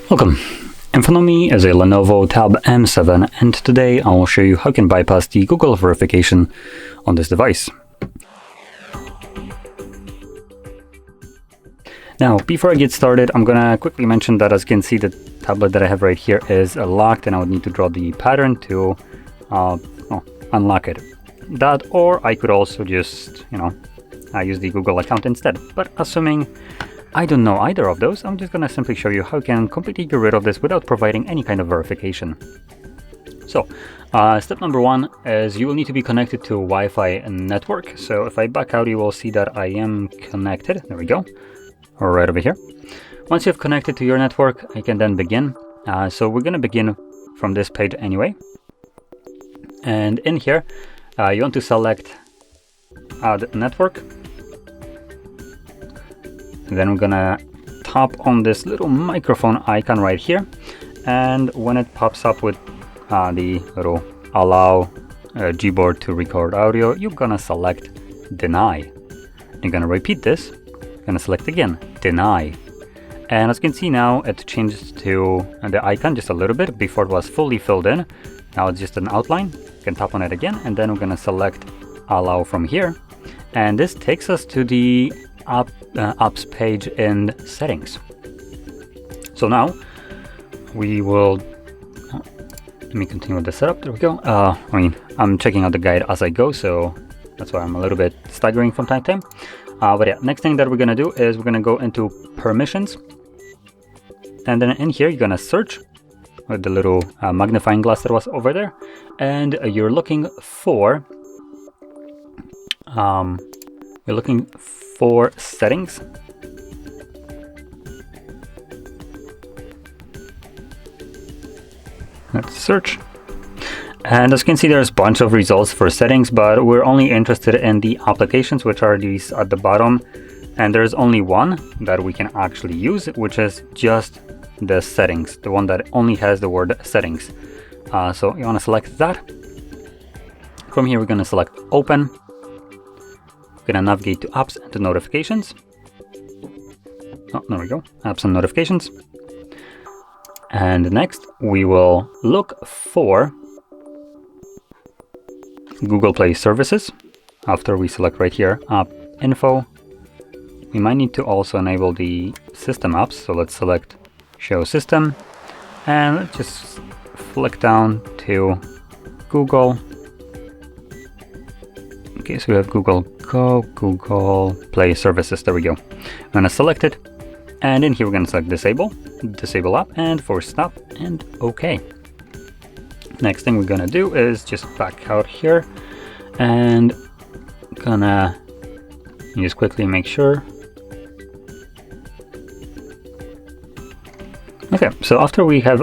Welcome. In front of me is a LENOVO Tab M7, and today I will show you how you can bypass the Google verification on this device. Now, before I get started, I'm gonna quickly mention that, as you can see, the tablet that I have right here is locked, and I would need to draw the pattern to unlock it. That, or I could also just, use the Google account instead. But assuming I don't know either of those, I'm just gonna simply show you how you can completely get rid of this without providing any kind of verification. So, step number one is you will need to be connected to a Wi-Fi network. So if I back out, you will see that I am connected. There we go, right over here. Once you've connected to your network, I can then begin. So we're gonna begin from this page anyway. And in here, you want to select Add Network. Then we're gonna tap on this little microphone icon right here, and when it pops up with the little allow Gboard to record audio, you're gonna select deny. You're gonna repeat this, you're gonna select again deny, and as you can see now it changes to the icon just a little bit. Before it was fully filled in, now it's just an outline. You can tap on it again, and then we're gonna select allow from here, and this takes us to the apps page in settings. So now we will let me continue with the setup. There we go. I'm checking out the guide as I go, so that's why I'm a little bit staggering from time to time. But yeah, next thing that we're gonna do is we're gonna go into permissions, and then in here you're gonna search with the little magnifying glass that was over there, and you're looking for settings. Let's search. And as you can see, there's a bunch of results for settings, but we're only interested in the applications, which are these at the bottom. And there's only one that we can actually use, which is just the settings, the one that only has the word settings. So you want to select that. From here, we're going to select open. We're going to navigate to apps and to notifications. Oh, there we go, apps and notifications. And next we will look for Google Play services. After we select right here app info, we might need to also enable the system apps. So let's select show system, and let's just flick down to Google. Okay, so we have Google Go, Google Play services. There we go. I'm gonna select it, and in here we're gonna select disable app, and force stop, and OK. Next thing we're gonna do is just back out here, and gonna just quickly make sure. Okay, so after we have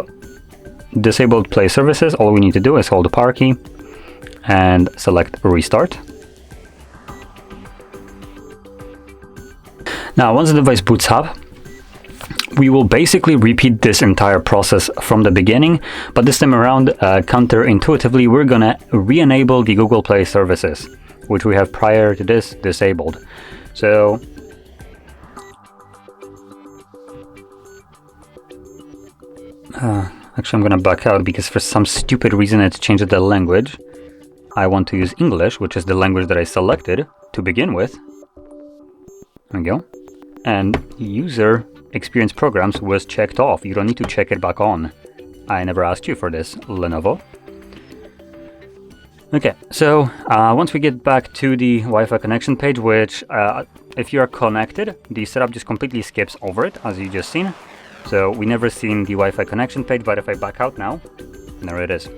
disabled Play services, all we need to do is hold the power key and select restart. Now, once the device boots up, we will basically repeat this entire process from the beginning, but this time around, counterintuitively, we're gonna re-enable the Google Play services, which we have prior to this disabled. So actually, I'm gonna back out because for some stupid reason it's changed the language. I want to use English, which is the language that I selected to begin with. There we go. And user experience programs was checked off. You don't need to check it back on. I never asked you for this, Lenovo. Okay, so once we get back to the Wi-Fi connection page, which if you are connected, the setup just completely skips over it, as you just seen. So we never seen the Wi-Fi connection page, but if I back out now, there it is.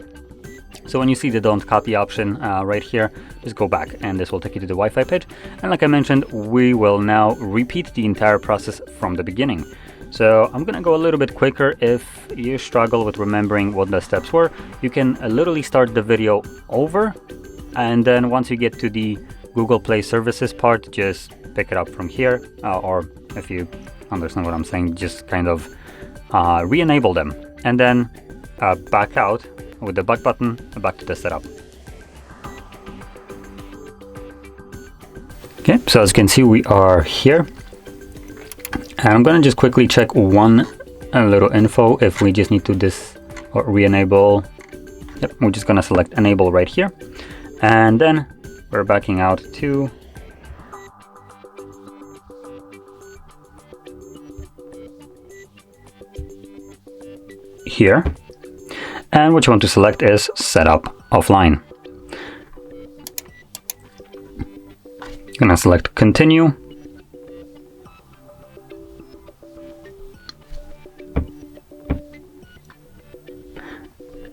So when you see the don't copy option right here, just go back and this will take you to the Wi-Fi page. And like I mentioned, we will now repeat the entire process from the beginning. So I'm gonna go a little bit quicker. If you struggle with remembering what the steps were, you can literally start the video over, and then once you get to the Google Play services part, just pick it up from here, or if you understand what I'm saying, just kind of re-enable them, and then back out with the back button, back to the setup. Okay, so as you can see, we are here. And I'm gonna just quickly check one a little info if we just need to or re-enable. Yep, we're just gonna select enable right here, and then we're backing out to here, and what you want to select is setup offline. You're gonna select continue.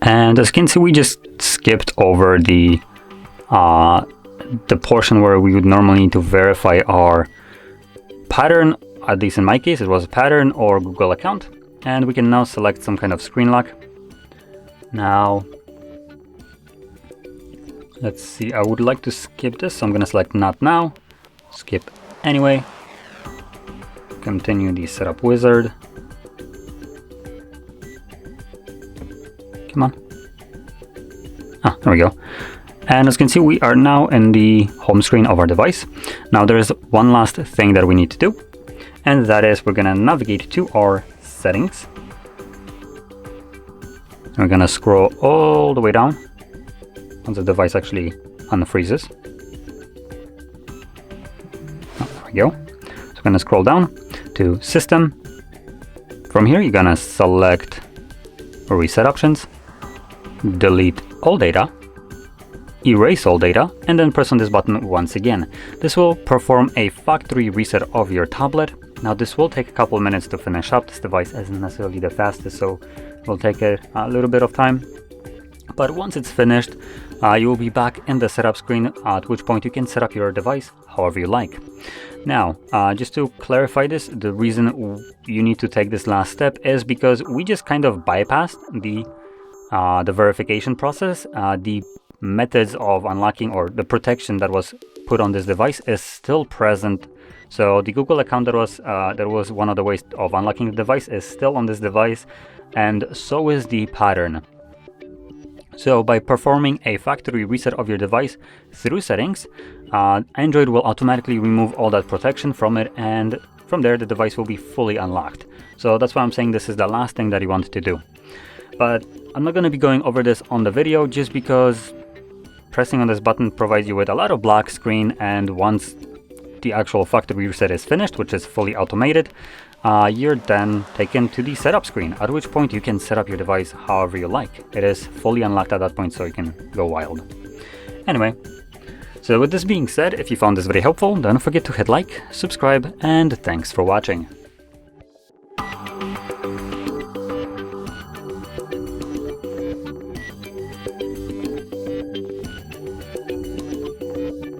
And as you can see, we just skipped over the portion where we would normally need to verify our pattern. At least in my case, it was a pattern or Google account. And we can now select some kind of screen lock. Now, let's see, I would like to skip this, so I'm gonna select not now, skip anyway, continue the setup wizard. Come on. Ah, there we go. And as you can see, we are now in the home screen of our device. Now there is one last thing that we need to do, and that is we're gonna navigate to our settings. And we're gonna scroll all the way down once the device actually unfreezes. Oh, there we go. So we're gonna scroll down to System. From here, you're gonna select Reset Options, delete all data, erase all data, and then press on this button once again. This will perform a factory reset of your tablet. Now this will take a couple of minutes to finish up. This device isn't necessarily the fastest, so it will take a little bit of time. But once it's finished, you will be back in the setup screen, at which point you can set up your device however you like. Now, just to clarify this, the reason you need to take this last step is because we just kind of bypassed the verification process. The methods of unlocking or the protection that was put on this device is still present. So the Google account that was one of the ways of unlocking the device is still on this device, and so is the pattern. So by performing a factory reset of your device through settings, Android will automatically remove all that protection from it, and from there the device will be fully unlocked. So that's why I'm saying this is the last thing that you want to do. But I'm not going to be going over this on the video just because pressing on this button provides you with a lot of black screen, and once the actual factory reset is finished, which is fully automated, you're then taken to the setup screen, at which point you can set up your device however you like. It is fully unlocked at that point, so you can go wild. Anyway, so with this being said, if you found this very helpful, don't forget to hit like, subscribe, and thanks for watching.